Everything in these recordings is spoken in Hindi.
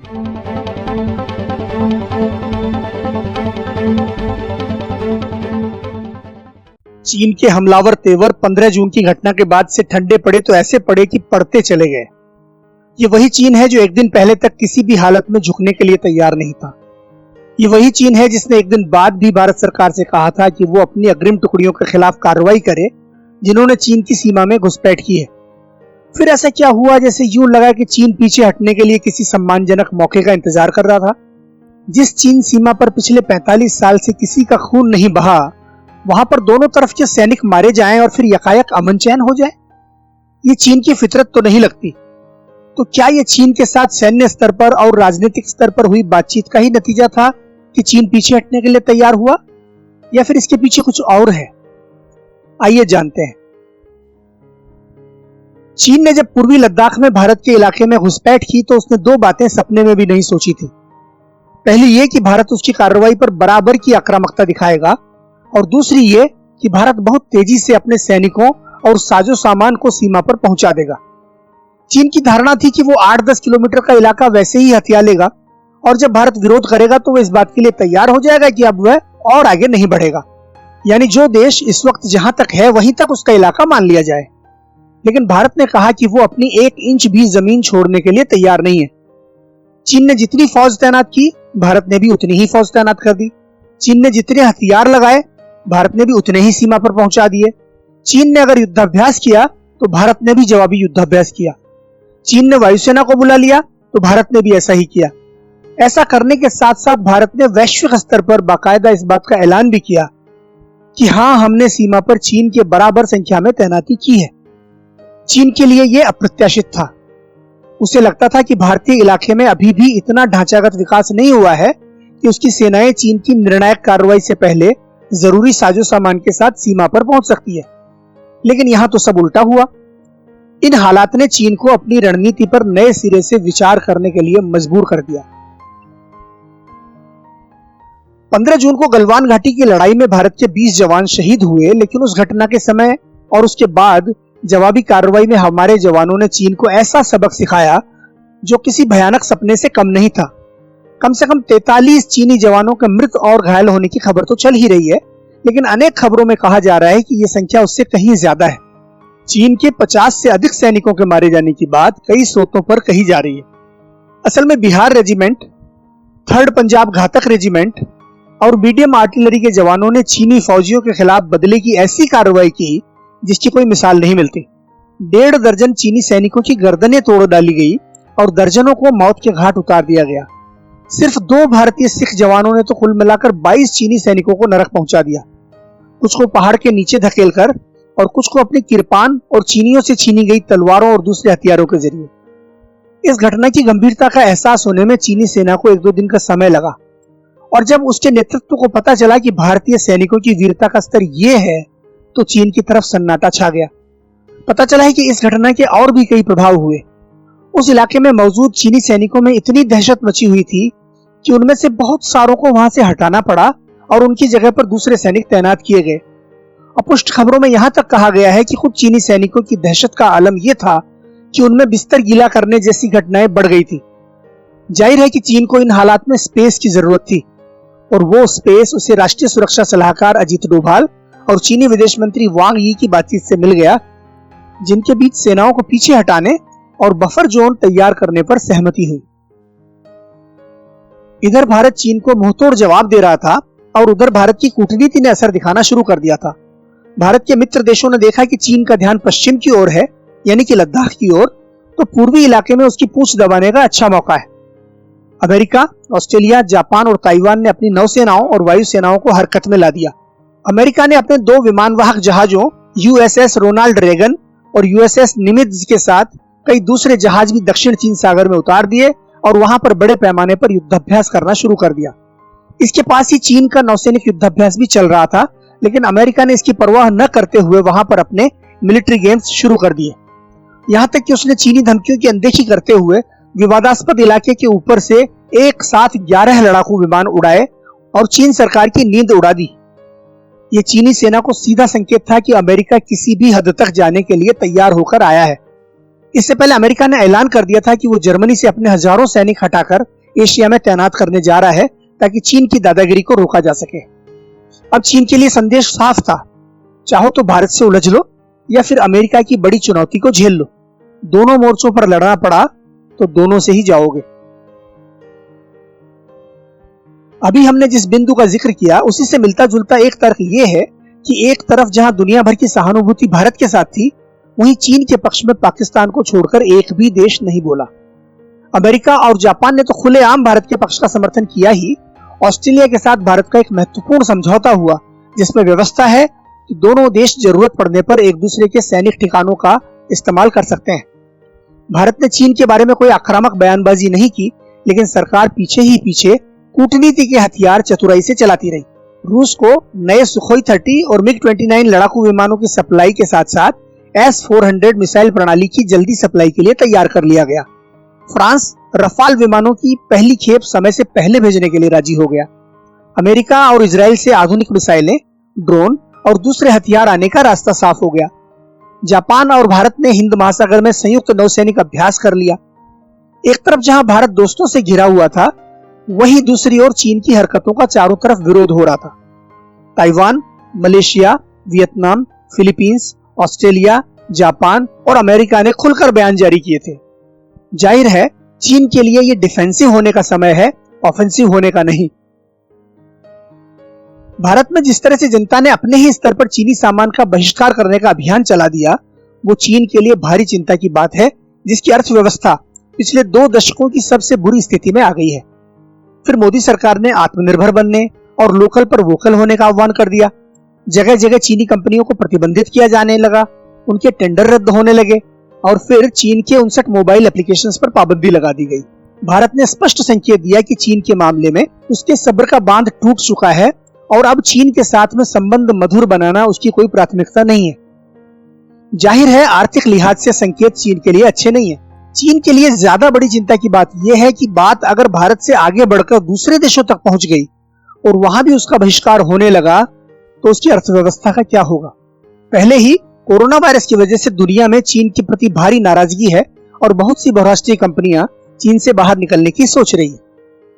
चीन के हमलावर तेवर 15 जून की घटना के बाद से ठंडे पड़े तो ऐसे पड़े कि पड़ते चले गए। ये वही चीन है जो एक दिन पहले तक किसी भी हालत में झुकने के लिए तैयार नहीं था। ये वही चीन है जिसने एक दिन बाद भी भारत सरकार से कहा था कि वो अपनी अग्रिम टुकड़ियों के खिलाफ कार्रवाई करे जिन्होंने चीन की सीमा में घुसपैठ की है। फिर ऐसा क्या हुआ जैसे यूं लगा कि चीन पीछे हटने के लिए किसी सम्मानजनक मौके का इंतजार कर रहा था। जिस चीन सीमा पर पिछले 45 साल से किसी का खून नहीं बहा, वहां पर दोनों तरफ के सैनिक मारे जाएं और फिर यकायक अमन चैन हो जाए, ये चीन की फितरत तो नहीं लगती। तो क्या ये चीन के साथ सैन्य स्तर पर और राजनीतिक स्तर पर हुई बातचीत का ही नतीजा था कि चीन पीछे हटने के लिए तैयार हुआ, या फिर इसके पीछे कुछ और है? आइए जानते हैं। चीन ने जब पूर्वी लद्दाख में भारत के इलाके में घुसपैठ की तो उसने दो बातें सपने में भी नहीं सोची थी। पहली ये कि भारत उसकी कार्रवाई पर बराबर की आक्रामकता दिखाएगा, और दूसरी ये कि भारत बहुत तेजी से अपने सैनिकों और साजो सामान को सीमा पर पहुंचा देगा। चीन की धारणा थी कि वो 8-10 किलोमीटर का इलाका वैसे ही हथिया लेगा, और जब भारत विरोध करेगा तो वो इस बात के लिए तैयार हो जाएगा कि अब वह और आगे नहीं बढ़ेगा, यानी जो देश इस वक्त जहां तक है वहीं तक उसका इलाका मान लिया जाए। लेकिन भारत ने कहा कि वो अपनी 1 इंच भी जमीन छोड़ने के लिए तैयार नहीं है। चीन ने जितनी फौज तैनात की, भारत ने भी उतनी ही फौज तैनात कर दी। चीन ने जितने हथियार लगाए, भारत ने भी उतने ही सीमा पर पहुंचा दिए। चीन ने अगर युद्धाभ्यास किया तो भारत ने भी जवाबी युद्धाभ्यास किया। चीन ने वायुसेना को बुला लिया तो भारत ने भी ऐसा ही किया। ऐसा करने के साथ साथ भारत ने वैश्विक स्तर पर बाकायदा इस बात का ऐलान भी किया कि हाँ, हमने सीमा पर चीन के बराबर संख्या में तैनाती की है। चीन के लिए यह अप्रत्याशित था। उसे लगता था कि भारतीय इलाके में अभी भी इतना ढांचागत विकास नहीं हुआ है कि उसकी सेनाएं चीन की निर्णायक कार्रवाई से पहले जरूरी साजो सामान के साथ सीमा पर पहुंच सकती है। लेकिन यहां तो सब उल्टा हुआ। इन हालात ने चीन को अपनी रणनीति पर नए सिरे से विचार करने के लिए मजबूर कर दिया। 15 जून को गलवान घाटी की लड़ाई में भारत के 20 जवान शहीद हुए, लेकिन उस घटना के समय और उसके बाद जवाबी कार्रवाई में हमारे जवानों ने चीन को ऐसा सबक सिखाया जो किसी भयानक सपने से कम नहीं था। कम से कम 43 चीनी जवानों के मृत और घायल होने की खबर तो चल ही रही है, लेकिन अनेक खबरों में कहा जा रहा है कि यह संख्या उससे कहीं ज्यादा है। चीन के 50 से अधिक सैनिकों के मारे जाने की बात कई स्रोतों पर कही जा रही है। असल में बिहार रेजिमेंट, 3rd पंजाब घातक रेजिमेंट और मीडियम आर्टिलरी के जवानों ने चीनी फौजियों के खिलाफ बदले की ऐसी कार्रवाई की जिसकी कोई मिसाल नहीं मिलती। 1.5 दर्जन चीनी सैनिकों की गर्दनें तोड़ डाली गई और दर्जनों को मौत के घाट उतार दिया गया। सिर्फ 2 भारतीय सिख जवानों ने तो कुल मिलाकर 22 चीनी सैनिकों को नरक पहुंचा दिया। कुछ को पहाड़ के नीचे धकेलकर और कुछ को अपनी किरपान और चीनियों से छीनी गई तलवारों और दूसरे हथियारों के जरिए। इस घटना की गंभीरता का एहसास होने में चीनी सेना को 1-2 दिन का समय लगा, और जब उसके नेतृत्व को पता चला कि भारतीय सैनिकों की वीरता का स्तर यह है तो चीन की तरफ सन्नाटा छा गया। पता चला है कि इस घटना के और भी कई प्रभाव हुए। उस इलाके में मौजूद चीनी सैनिकों में इतनी दहशत मची हुई थी कि उनमें से बहुत सारों को वहां से हटाना पड़ा और उनकी जगह पर दूसरे सैनिक तैनात किए गए। अपुष्ट खबरों में यहां तक कहा गया है कि खुद चीनी सैनिकों की दहशत का आलम यह था कि उनमें बिस्तर गीला करने जैसी घटनाएं बढ़ गई थी। जाहिर है कि चीन को इन हालात में स्पेस की जरूरत थी, और वो स्पेस उसे राष्ट्रीय सुरक्षा सलाहकार अजीत डोभाल और चीनी विदेश मंत्री वांग यी की बातचीत से मिल गया, जिनके बीच सेनाओं को पीछे हटाने और बफर जोन तैयार करने पर सहमति हुई। इधर भारत चीन को मुंहतोड़ जवाब दे रहा था और उधर भारत की कूटनीति ने असर दिखाना शुरू कर दिया था। भारत के मित्र देशों ने देखा कि चीन का ध्यान पश्चिम की ओर है, यानी कि लद्दाख की ओर, तो पूर्वी इलाके में उसकी पूंछ दबाने का अच्छा मौका है। अमेरिका, ऑस्ट्रेलिया, जापान और ताइवान ने अपनी नौसेनाओं और वायुसेनाओं को हरकत में ला दिया। अमेरिका ने अपने 2 विमानवाहक जहाजों यूएसएस रोनाल्ड रेगन और यूएसएस निमित्ज के साथ कई दूसरे जहाज भी दक्षिण चीन सागर में उतार दिए और वहां पर बड़े पैमाने पर युद्धाभ्यास करना शुरू कर दिया। इसके पास ही चीन का नौसैनिक युद्धाभ्यास भी चल रहा था, लेकिन अमेरिका ने इसकी परवाह न करते हुए वहां पर अपने मिलिट्री गेम्स शुरू कर दिए। यहां तक कि उसने चीनी धमकियों की अनदेखी करते हुए विवादास्पद इलाके के ऊपर से एक साथ 11 लड़ाकू विमान उड़ाए और चीन सरकार की नींद उड़ा दी। ये चीनी सेना को सीधा संकेत था कि अमेरिका किसी भी हद तक जाने के लिए तैयार होकर आया है। इससे पहले अमेरिका ने ऐलान कर दिया था कि वो जर्मनी से अपने हजारों सैनिक हटाकर एशिया में तैनात करने जा रहा है ताकि चीन की दादागिरी को रोका जा सके। अब चीन के लिए संदेश साफ था, चाहो तो भारत से उलझ लो या फिर अमेरिका की बड़ी चुनौती को झेल लो। दोनों मोर्चों पर लड़ना पड़ा तो दोनों से ही जाओगे। अभी हमने जिस बिंदु का जिक्र किया उसी से मिलता जुलता एक तर्क यह है कि एक तरफ जहां दुनिया भर की सहानुभूति भारत के साथ थी, वहीं चीन के पक्ष में पाकिस्तान को छोड़कर एक भी देश नहीं बोला। अमेरिका और जापान ने तो खुलेआम भारत के पक्ष का समर्थन किया ही। ऑस्ट्रेलिया के साथ भारत का एक महत्वपूर्ण समझौता हुआ जिसमें व्यवस्था है कि दोनों देश जरूरत पड़ने पर एक दूसरे के सैनिक ठिकानों का इस्तेमाल कर सकते हैं। भारत ने चीन के बारे में कोई आक्रामक बयानबाजी नहीं की, लेकिन सरकार पीछे ही पीछे कूटनीति के हथियार चतुराई से चलाती रही। रूस को नए सुखोई 30 और मिग 29 लड़ाकू विमानों की सप्लाई के साथ साथ S-400 मिसाइल प्रणाली की जल्दी सप्लाई के लिए तैयार कर लिया गया। फ्रांस रफाल विमानों की पहली खेप समय से पहले भेजने के लिए राजी हो गया। अमेरिका और इजराइल से आधुनिक मिसाइलें, ड्रोन और दूसरे हथियार आने का रास्ता साफ हो गया। जापान और भारत ने हिंद महासागर में संयुक्त नौसैनिक अभ्यास कर लिया। एक तरफ जहां भारत दोस्तों से घिरा हुआ था, वहीं दूसरी ओर चीन की हरकतों का चारों तरफ विरोध हो रहा था। Taiwan, Malaysia, Vietnam, Philippines, Australia, Japan और अमेरिका ने खुलकर बयान जारी किए थे। जाहिर है चीन के लिए यह डिफेंसिव होने का समय है, ऑफेंसिव होने का नहीं। भारत में जिस तरह से जनता ने अपने ही स्तर पर चीनी सामान का बहिष्कार करने का अभियान चला दिया, वो चीन के लिए भारी चिंता की बात है, जिसकी अर्थव्यवस्था पिछले 2 दशकों की सबसे बुरी स्थिति में आ गई है। फिर मोदी सरकार ने आत्मनिर्भर बनने और लोकल पर वोकल होने का आह्वान कर दिया। जगह जगह चीनी कंपनियों को प्रतिबंधित किया जाने लगा, उनके टेंडर रद्द होने लगे और फिर चीन के 59 मोबाइल एप्लीकेशंस पर पाबंदी लगा दी गई। भारत ने स्पष्ट संकेत दिया कि चीन के मामले में उसके सब्र का बांध टूट चुका है और अब चीन के साथ में संबंध मधुर बनाना उसकी कोई प्राथमिकता नहीं है। जाहिर है आर्थिक लिहाज से संकेत चीन के लिए अच्छे नहीं है। चीन के लिए ज्यादा बड़ी चिंता की बात यह है कि बात अगर भारत से आगे बढ़कर दूसरे देशों तक पहुंच गई और वहां भी उसका बहिष्कार होने लगा तो उसकी अर्थव्यवस्था का क्या होगा। पहले ही कोरोना वायरस की वजह से दुनिया में चीन के प्रति भारी नाराजगी है और बहुत सी बहुराष्ट्रीय कंपनियां चीन से बाहर निकलने की सोच रही है।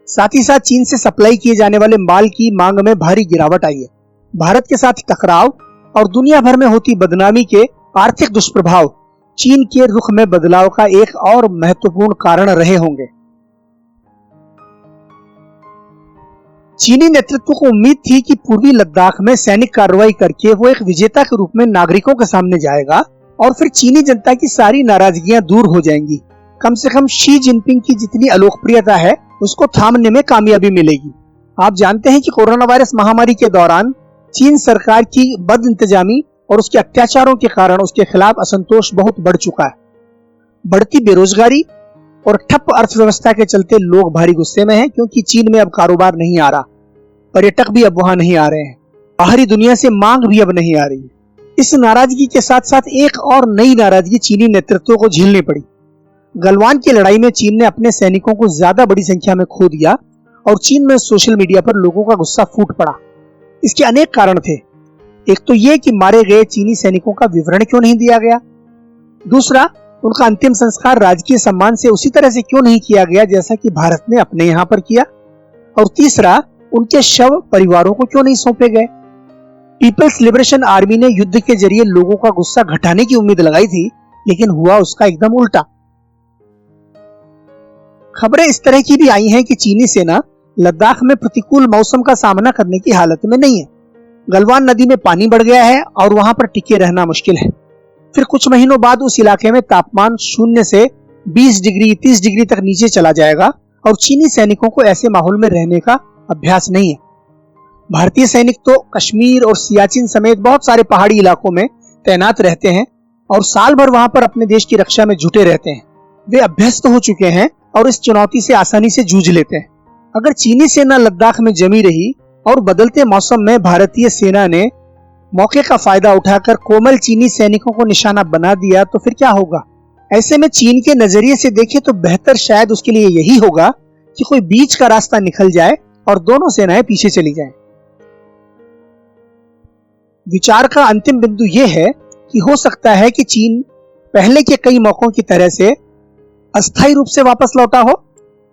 साथ ही साथ चीन से सप्लाई किए जाने वाले माल की मांग में भारी गिरावट आई है। भारत के साथ टकराव और दुनिया भर में होती बदनामी के आर्थिक दुष्प्रभाव चीन के रुख में बदलाव का एक और महत्वपूर्ण कारण रहे होंगे। चीनी नेतृत्व को उम्मीद थी कि पूर्वी लद्दाख में सैनिक कार्रवाई करके वो एक विजेता के रूप में नागरिकों के सामने जाएगा और फिर चीनी जनता की सारी नाराजगियां दूर हो जाएंगी। कम से कम शी जिनपिंग की जितनी अलोकप्रियता है उसको थामने में कामयाबी मिलेगी। आप जानते हैं कि कोरोना वायरस महामारी के दौरान चीन सरकार की बदइंतजामी और उसके अत्याचारों के कारण उसके खिलाफ असंतोष बहुत बढ़ चुका है। बढ़ती बेरोजगारी और ठप अर्थव्यवस्था के चलते लोग भारी गुस्से में हैं, क्योंकि चीन में अब कारोबार नहीं आ रहा, पर्यटक भी अब वहां नहीं आ रहे हैं, बाहरी दुनिया से मांग भी अब नहीं आ रही है। इस नाराजगी के साथ साथ एक और नई नाराजगी चीनी नेतृत्व को झेलनी पड़ी। गलवान की लड़ाई में चीन ने अपने सैनिकों को ज्यादा बड़ी संख्या में खो दिया और चीन में सोशल मीडिया पर लोगों का गुस्सा फूट पड़ा। इसके अनेक कारण थे। एक तो ये कि मारे गए चीनी सैनिकों का विवरण क्यों नहीं दिया गया, दूसरा उनका अंतिम संस्कार राजकीय सम्मान से उसी तरह से क्यों नहीं किया गया जैसा कि भारत ने अपने यहाँ पर किया, और तीसरा उनके शव परिवारों को क्यों नहीं सौंपे गए। पीपल्स लिबरेशन आर्मी ने युद्ध के जरिए लोगों का गुस्सा घटाने की उम्मीद लगाई थी, लेकिन हुआ उसका एकदम उल्टा। खबरें इस तरह की भी आई हैं कि चीनी सेना लद्दाख में प्रतिकूल मौसम का सामना करने की हालत में नहीं है। गलवान नदी में पानी बढ़ गया है और वहां पर टिके रहना मुश्किल है। फिर कुछ महीनों बाद उस इलाके में तापमान 0 से 20 डिग्री 30 डिग्री तक नीचे चला जाएगा और चीनी सैनिकों को ऐसे माहौल में रहने का अभ्यास नहीं है। भारतीय सैनिक तो कश्मीर और सियाचिन समेत बहुत सारे पहाड़ी इलाकों में तैनात रहते हैं और साल भर वहां पर अपने देश की रक्षा में जुटे रहते हैं। वे अभ्यस्त हो चुके हैं और इस चुनौती से आसानी से जूझ लेते हैं। अगर चीनी सेना लद्दाख में जमी रही और बदलते मौसम में भारतीय सेना ने मौके का फायदा उठाकर कोमल चीनी सैनिकों को निशाना बना दिया तो फिर क्या होगा। ऐसे में चीन के नजरिए से देखें तो बेहतर शायद उसके लिए यही होगा कि कोई बीच का रास्ता निकल जाए और दोनों सेनाएं पीछे चली जाएं। विचार का अंतिम बिंदु यह है कि हो सकता है कि चीन पहले के कई मौकों की तरह से अस्थायी रूप से वापस लौटा हो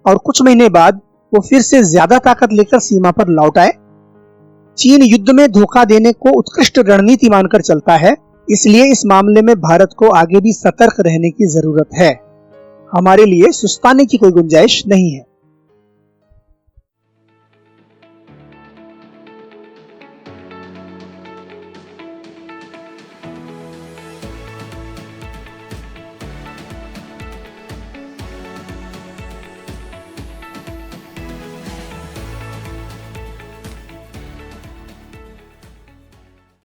और कुछ महीने बाद वो फिर से ज्यादा ताकत लेकर सीमा पर लौट आए। चीन युद्ध में धोखा देने को उत्कृष्ट रणनीति मानकर चलता है, इसलिए इस मामले में भारत को आगे भी सतर्क रहने की जरूरत है। हमारे लिए सुस्ताने की कोई गुंजाइश नहीं है।